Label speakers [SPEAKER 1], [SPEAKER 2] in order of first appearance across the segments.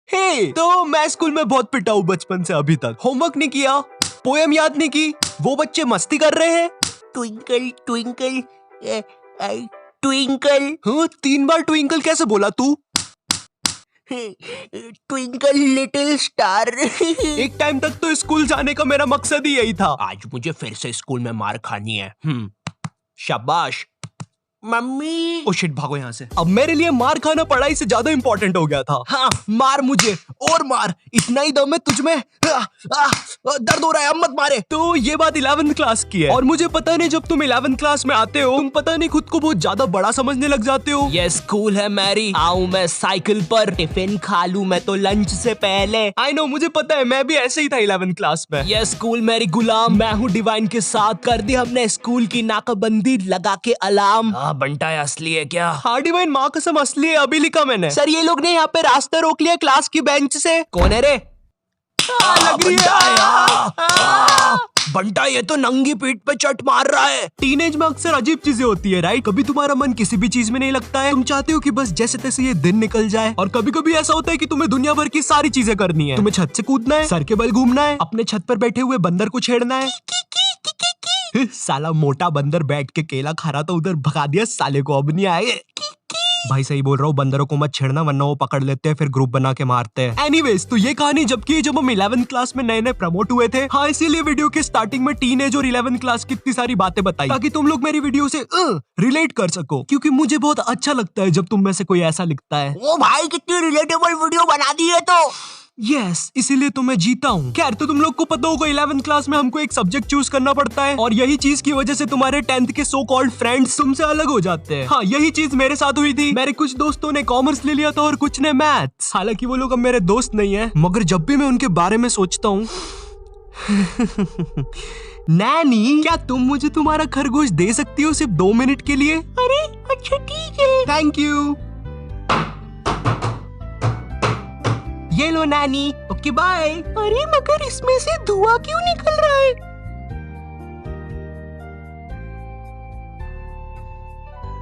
[SPEAKER 1] तो मैं स्कूल में बहुत पिटा हूँ बचपन से अभी तक। होमवर्क नहीं किया, पोयम याद नहीं की, वो बच्चे मस्ती कर रहे हैं।
[SPEAKER 2] Twinkle twinkle twinkle.
[SPEAKER 1] हाँ, 3 बार ट्विंकल कैसे बोला तू?
[SPEAKER 2] Twinkle little star.
[SPEAKER 1] एक टाइम तक तो स्कूल जाने का मेरा मकसद ही यही था।
[SPEAKER 2] आज मुझे फिर से स्कूल में मार खानी है।
[SPEAKER 1] शाबाश।
[SPEAKER 2] मम्मी।
[SPEAKER 1] ओ शिट, भागो यहाँ से। अब मेरे लिए मार खाना पढ़ाई से ज्यादा इंपॉर्टेंट हो गया था। हाँ, मार मुझे और मार, इतना ही दम है तुझमें। दर्द हो रहा है, अब मत मारे। तो ये बात 11th क्लास की है और मुझे पता नहीं, जब तुम 11th क्लास में आते हो तुम पता नहीं खुद को बहुत ज्यादा बड़ा समझने लग जाते हो।
[SPEAKER 2] ये स्कूल है मैरी, आऊं मैं साइकिल पर, टिफिन खा लूं मैं तो लंच से पहले।
[SPEAKER 1] आई नो, मुझे पता है, मैं भी ऐसे ही था 11th क्लास में।
[SPEAKER 2] ये स्कूल मेरी गुलाम, मैं हूँ डिवाइन के साथ। कर दी हमने स्कूल की नाकाबंदी लगा के अलार्म।
[SPEAKER 1] बंटा है असली है क्या? हाँ डिवाइन, माँ कसम असली है, अभी लिखा मैंने।
[SPEAKER 2] सर ये लोग ने यहाँ पे रास्ता रोक लिया क्लास की बेंच से।
[SPEAKER 1] कौन है रे?
[SPEAKER 2] लग रही है।
[SPEAKER 1] बंटा ये तो नंगी पीठ पे चट मार रहा है। टीनेज में अक्सर अजीब चीजें होती है, राइट? कभी तुम्हारा मन किसी भी चीज में नहीं लगता है, तुम चाहते हो कि बस जैसे तैसे ये दिन निकल जाए। और कभी कभी ऐसा होता है कि तुम्हें दुनिया भर की सारी चीजें करनी है। तुम्हें छत से कूदना है, सर के बल घूमना है, अपने छत पर बैठे हुए बंदर को छेड़ना है। साला मोटा बंदर बैठ के केला खा रहा था, उधर भगा दिया साले को, अब नहीं आए। भाई सही बोल रहा हूँ, बंदरों को मत छेड़ना वरना वो पकड़ लेते हैं, फिर ग्रुप बना के मारते हैं। एनीवेज, तो ये कहानी जब हम 11th क्लास में नए नए प्रमोट हुए थे। हाँ, इसीलिए वीडियो के स्टार्टिंग में टीनेज और 11th क्लास की इतनी सारी बातें बताई ताकि तुम लोग मेरी वीडियो से रिलेट कर सको, क्योंकि मुझे बहुत अच्छा लगता है जब तुम में से कोई ऐसा लिखता है।
[SPEAKER 2] ओ भाई, कितनी रिलेटेबल वीडियो बना दी है तो।
[SPEAKER 1] यस, इसीलिए तो मैं जीता हूँ। खैर, तो तुम लोग को पता होगा 11th क्लास में हमको एक सब्जेक्ट चूज करना पड़ता है और यही चीज की वजह से तुम्हारे 10th के सो कॉल्ड फ्रेंड्स तुमसे अलग हो जाते हैं। हाँ, यही चीज मेरे साथ हुई थी। मेरे कुछ दोस्तों ने कॉमर्स ले लिया था और कुछ ने मैथ्स। हालांकि वो लोग अब मेरे दोस्त नहीं है, मगर जब भी मैं उनके बारे में सोचता हूँ नैनी, क्या तुम मुझे तुम्हारा खरगोश दे सकती हो सिर्फ 2 मिनट के लिए?
[SPEAKER 2] अरे अच्छा ठीक है।
[SPEAKER 1] Thank you.
[SPEAKER 2] ये लो नानी।
[SPEAKER 1] Okay bye.
[SPEAKER 2] अरे मगर इसमें से धुआं क्यों निकल रहा है?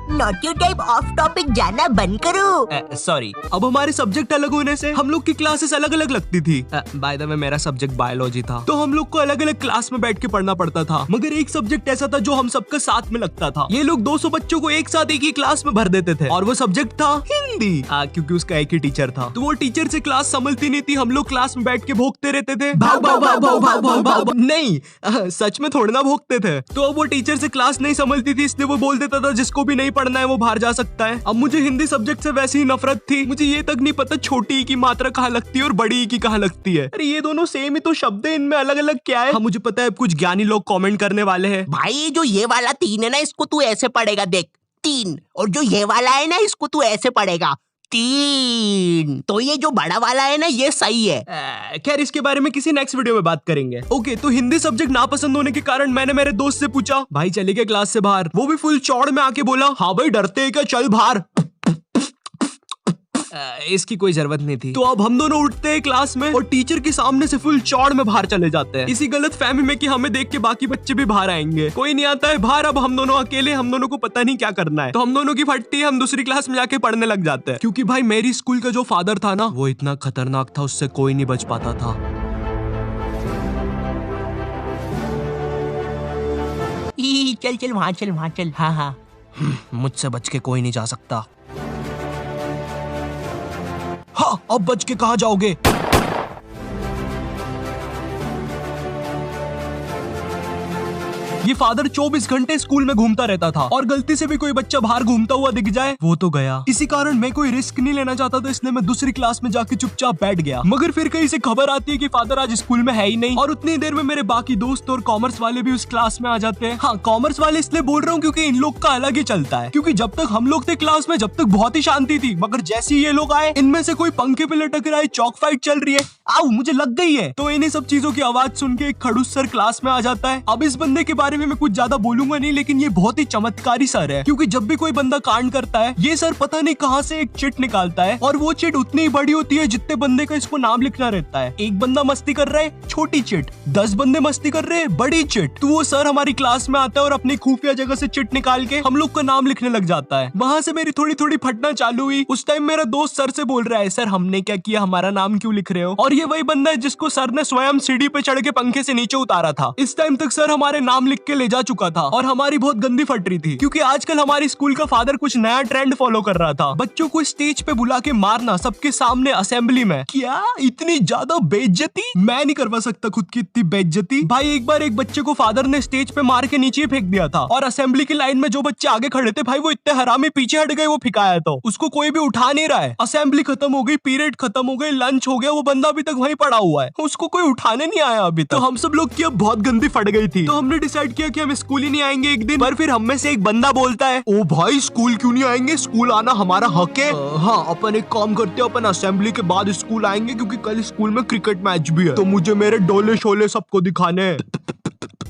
[SPEAKER 2] नॉटी टाइप ऑफ टॉपिक जाना बंद करो।
[SPEAKER 1] सॉरी, अब हमारे सब्जेक्ट अलग होने से हम लोग की क्लासेस अलग अलग लगती थी। बाय द वे, मेरा सब्जेक्ट बायोलॉजी था, तो हम लोग को अलग अलग क्लास में बैठ के पढ़ना पड़ता था। मगर एक सब्जेक्ट ऐसा था जो हम सबका साथ में लगता था। ये लोग 200 बच्चों को एक साथ एक ही क्लास में भर देते थे और वो सब्जेक्ट था हिंदी। क्योंकि उसका एक ही टीचर था, तो वो टीचर से क्लास संभलती नहीं थी। हम लोग क्लास में बैठ के भोंकते रहते थे, भाग भाग भाग भाग भाग भाग भाग। नहीं, सच में थोड़ा ना भोंकते थे। तो अब वो टीचर से क्लास नहीं संभलती थी, इसलिए वो बोल देता था जिसको भी नहीं पढ़ना है वो बाहर जा सकता है। अब मुझे हिंदी सब्जेक्ट से वैसे ही नफरत थी। मुझे ये तक नहीं पता छोटी ई की मात्रा कहाँ लगती है और बड़ी ई की कहाँ लगती है। अरे ये दोनों सेम ही तो शब्द है, इनमें अलग अलग क्या है? हाँ मुझे पता है, कुछ ज्ञानी लोग कमेंट करने वाले हैं।
[SPEAKER 2] भाई जो ये वाला 3 है ना, इसको तू ऐसे पढ़ेगा, देख 3। और जो ये वाला है ना, इसको तू ऐसे पढ़ेगा 3। तो ये जो बड़ा वाला है ना, ये सही है।
[SPEAKER 1] खैर, इसके बारे में किसी नेक्स्ट वीडियो में बात करेंगे। ओके, तो हिंदी सब्जेक्ट ना पसंद होने के कारण मैंने मेरे दोस्त से पूछा, भाई चले गए क्लास से बाहर? वो भी फुल चौड़ में आके बोला, हाँ भाई डरते हैं क्या, चल बाहर। इसकी कोई जरूरत नहीं थी। तो अब हम दोनों उठते हैं क्लास में और टीचर के सामने से फुल चौड़ में बाहर चले जाते हैं, इसी गलत फहमी में कि हमें देख के बाकी बच्चे भी बाहर आएंगे। कोई नहीं आता है बाहर, अब हम दोनों अकेले, हम दोनों को पता नहीं क्या करना है। तो हम दोनों की फटती है, हम दूसरी क्लास में जाके पढ़ने लग जाते हैं, क्योंकि भाई मेरी स्कूल का जो फादर था ना, वो इतना खतरनाक था, उससे कोई नहीं बच पाता था।
[SPEAKER 2] चल चल वहाँ चल, वहाँ चल। हाँ हाँ,
[SPEAKER 1] मुझसे बच के कोई नहीं जा सकता। हाँ, अब बच के कहाँ जाओगे? ये फादर 24 घंटे स्कूल में घूमता रहता था और गलती से भी कोई बच्चा बाहर घूमता हुआ दिख जाए वो तो गया। इसी कारण मैं कोई रिस्क नहीं लेना चाहता था, इसलिए मैं दूसरी क्लास में जाके चुपचाप बैठ गया। मगर फिर कहीं से खबर आती है कि फादर आज स्कूल में है ही नहीं और उतनी देर में मेरे बाकी दोस्त और कॉमर्स वाले भी उस क्लास में आ जाते हैं। हाँ, कॉमर्स वाले इसलिए बोल रहा हूँ क्योंकि इन लोग का अलग ही चलता है, क्योंकि जब तक हम लोग थे क्लास में, जब तक बहुत ही शांति थी, मगर जैसे ही ये लोग आए, इनमें से कोई पंखे पे लटक रहा है, चौक फाइट चल रही है, आओ मुझे लग गई है। तो इन्हीं सब चीजों की आवाज सुन के एक खड़ूस सर क्लास में आ जाता है। अब इस बंदे के बारे बारे में मैं कुछ ज्यादा बोलूंगा नहीं, लेकिन ये बहुत ही चमत्कारी सर है, क्योंकि जब भी कोई बंदा कांड करता है ये सर पता नहीं कहाँ से एक चिट निकालता है, और वो चिट उतनी ही बड़ी होती है जितने बंदे का इसको नाम लिखना रहता है। एक बंदा मस्ती कर रहा है, छोटी चिट, 10 बंदे मस्ती कर रहे हैं, बड़ी चिट। तो वो सर हमारी क्लास में आता है और अपनी खुफिया जगह से चिट निकाल के हम लोग का नाम लिखने लग जाता है। वहां से मेरी थोड़ी थोड़ी फटना चालू हुई। उस टाइम मेरा दोस्त सर से बोल रहा है, सर हमने क्या किया, हमारा नाम क्यों लिख रहे हो? और ये वही बंदा है जिसको सर ने स्वयं सीढ़ी पे चढ़ के पंखे से नीचे उतारा था। इस टाइम तक सर हमारे नाम लिख के ले जा चुका था और हमारी बहुत गंदी फट रही थी, क्योंकि आजकल हमारी स्कूल का फादर कुछ नया ट्रेंड फॉलो कर रहा था, बच्चों को स्टेज पे बुला के मारना सबके सामने असेंबली में। क्या इतनी ज्यादा बेइज्जती? मैं नहीं करवा सकता खुद की इतनी बेइज्जती। भाई एक बार एक बच्चे को फादर ने स्टेज पे मार के नीचे फेंक दिया था, और असेंबली की लाइन में जो बच्चे आगे खड़े थे भाई वो इतने हरामी पीछे हट गए, वो फिकाया तो उसको कोई भी उठा नहीं रहा है। असेंबली खत्म हो गई, पीरियड खत्म हो गई, लंच हो गया, वो बंदा अभी तक वहीं पड़ा हुआ है, उसको कोई उठाने नहीं आया अभी तक। तो हम सब लोग की अब बहुत गंदी फट गई थी, तो हमने डिसाइड किया कि हम स्कूल ही नहीं आएंगे एक दिन। पर फिर हम में से एक बंदा बोलता है, ओ भाई स्कूल क्यों नहीं आएंगे, स्कूल आना हमारा हक है। हाँ अपन एक काम करते हैं, अपन असेंबली के बाद स्कूल आएंगे, क्योंकि कल स्कूल में क्रिकेट मैच भी है, तो मुझे मेरे डोले शोले सबको दिखाने हैं।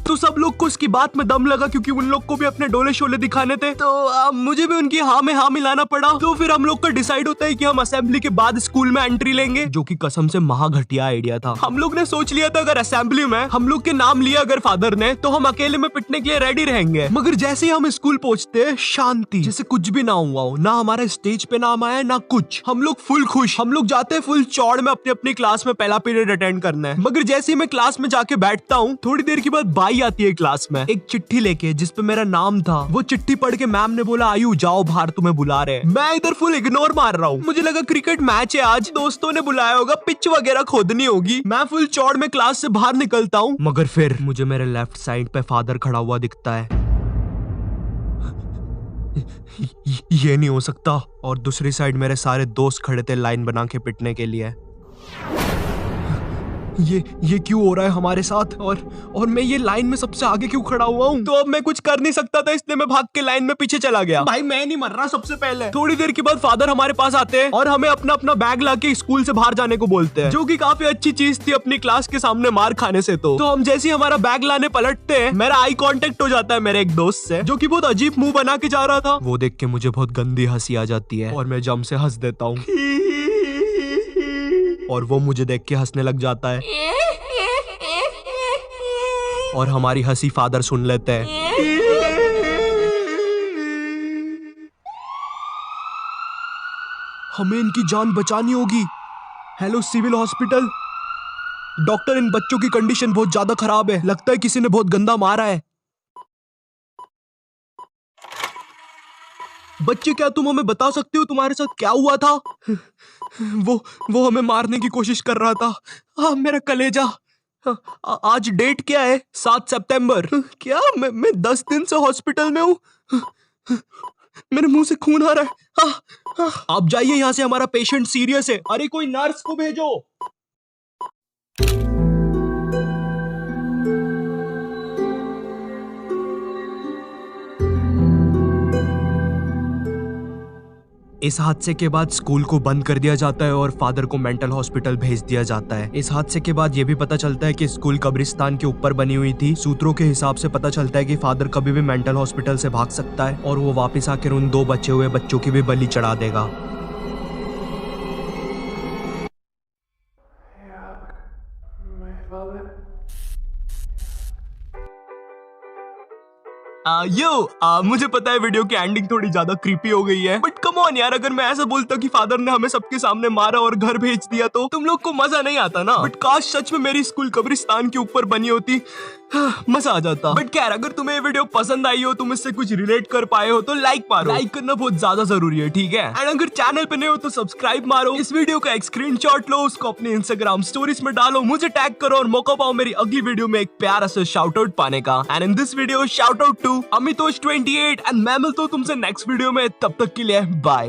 [SPEAKER 1] तो सब लोग को उसकी बात में दम लगा, क्योंकि उन लोग को भी अपने डोले शोले दिखाने थे, तो मुझे भी उनकी हाँ में हाँ मिलाना पड़ा। तो फिर हम लोग का डिसाइड होता है कि हम असेंबली के बाद स्कूल में एंट्री लेंगे, जो कि कसम से महा घटिया आइडिया था। हम लोग ने सोच लिया था अगर असेंबली में हम लोग के नाम लिया अगर फादर ने, तो हम अकेले में पिटने के लिए रेडी रहेंगे। मगर जैसे ही हम स्कूल पहुंचते हैं, शांति, जैसे कुछ भी ना हुआ हो, ना हमारा स्टेज पे नाम आया ना कुछ। हम लोग फुल खुश, हम लोग जाते हैं फुल चौड़ में अपनी अपनी क्लास में पहला पीरियड अटेंड करना है। मगर जैसे ही मैं क्लास में जाके बैठता हूँ, थोड़ी देर के बाद बाई आती है क्लास में एक चिट्ठी लेके जिसपे मेरा नाम था। वो चिट्ठी पढ़ के मैम ने बोला, आयु जाओ बाहर, तुम्हें बुला रहे हैं। मैं इधर फुल इग्नोर मार रहा हूँ, मुझे लगा क्रिकेट मैच है आज, दोस्तों ने बुलाया होगा, पिच वगैरह खोदनी होगी। मैं फुल चौड़ में क्लास से बाहर निकलता हूँ, मगर फिर मुझे मेरे लेफ्ट साइड पे फादर खड़ा हुआ दिखता है। ये नहीं हो सकता। और दूसरी साइड मेरे सारे दोस्त खड़े थे लाइन बना के पिटने के लिए। ये क्यों हो रहा है हमारे साथ, और मैं ये लाइन में सबसे आगे क्यों खड़ा हुआ हूँ? तो अब मैं कुछ कर नहीं सकता था, इसलिए मैं भाग के लाइन में पीछे चला गया। भाई मैं नहीं मर रहा सबसे पहले। थोड़ी देर के बाद फादर हमारे पास आते हैं और हमें अपना अपना बैग लाके स्कूल से बाहर जाने को बोलते हैं, जो कि काफी अच्छी चीज थी अपनी क्लास के सामने मार खाने से। तो हम जैसे ही हमारा बैग लाने पलटते हैं, मेरा आई कांटेक्ट हो जाता है मेरे एक दोस्त से, जो कि बहुत अजीब मुंह बना के जा रहा था। वो देख के मुझे बहुत गंदी हंसी आ जाती है और मैं जम से हंस देता हूँ, और वो मुझे देख के हंसने लग जाता है, और हमारी हंसी फादर सुन लेते हैं। हमें इनकी जान बचानी होगी। हेलो सिविल हॉस्पिटल, डॉक्टर इन बच्चों की कंडीशन बहुत ज्यादा खराब है, लगता है किसी ने बहुत गंदा मारा है। बच्चे क्या तुम हमें बता सकते हो तुम्हारे साथ क्या हुआ था? वो हमें मारने की कोशिश कर रहा था। मेरा कलेजा। आज डेट क्या है? 7 सितंबर। क्या मैं 10 दिन से हॉस्पिटल में हूँ। मेरे मुंह से खून आ रहा है। आप जाइए यहाँ से, हमारा पेशेंट सीरियस है। अरे कोई नर्स को भेजो। इस हादसे के बाद स्कूल को बंद कर दिया जाता है और फादर को मेंटल हॉस्पिटल भेज दिया जाता है। इस हादसे के बाद ये भी पता चलता है कि स्कूल कब्रिस्तान के ऊपर बनी हुई थी। सूत्रों के हिसाब से पता चलता है कि फादर कभी भी मेंटल हॉस्पिटल से भाग सकता है और वो वापस आकर उन 2 बचे हुए बच्चों की भी बलि चढ़ा देगा। मुझे पता है वीडियो की एंडिंग थोड़ी ज्यादा क्रीपी हो गई है, बट कम ऑन यार, अगर मैं ऐसा बोलता कि फादर ने हमें सबके सामने मारा और घर भेज दिया तो तुम लोग को मजा नहीं आता ना। बट काश सच में मेरी स्कूल कब्रिस्तान के ऊपर बनी होती, मजा आ जाता। बट खैर, अगर तुम्हें ये वीडियो पसंद आई हो, तुम इससे कुछ रिलेट कर पाए हो तो लाइक मारो। लाइक करना बहुत ज्यादा जरूरी है, ठीक है? एंड अगर चैनल पे नए हो तो सब्सक्राइब मारो। इस वीडियो का एक स्क्रीनशॉट लो, उसको अपने इंस्टाग्राम स्टोरीज में डालो, मुझे टैग करो और मौका पाओ मेरी अगली वीडियो में एक प्यारा सा शाउट आउट पाने का। And in this video shout out to Amitosh 28 and मैं मिलता हूं तुमसे नेक्स्ट वीडियो में। तब तक के लिए बाय।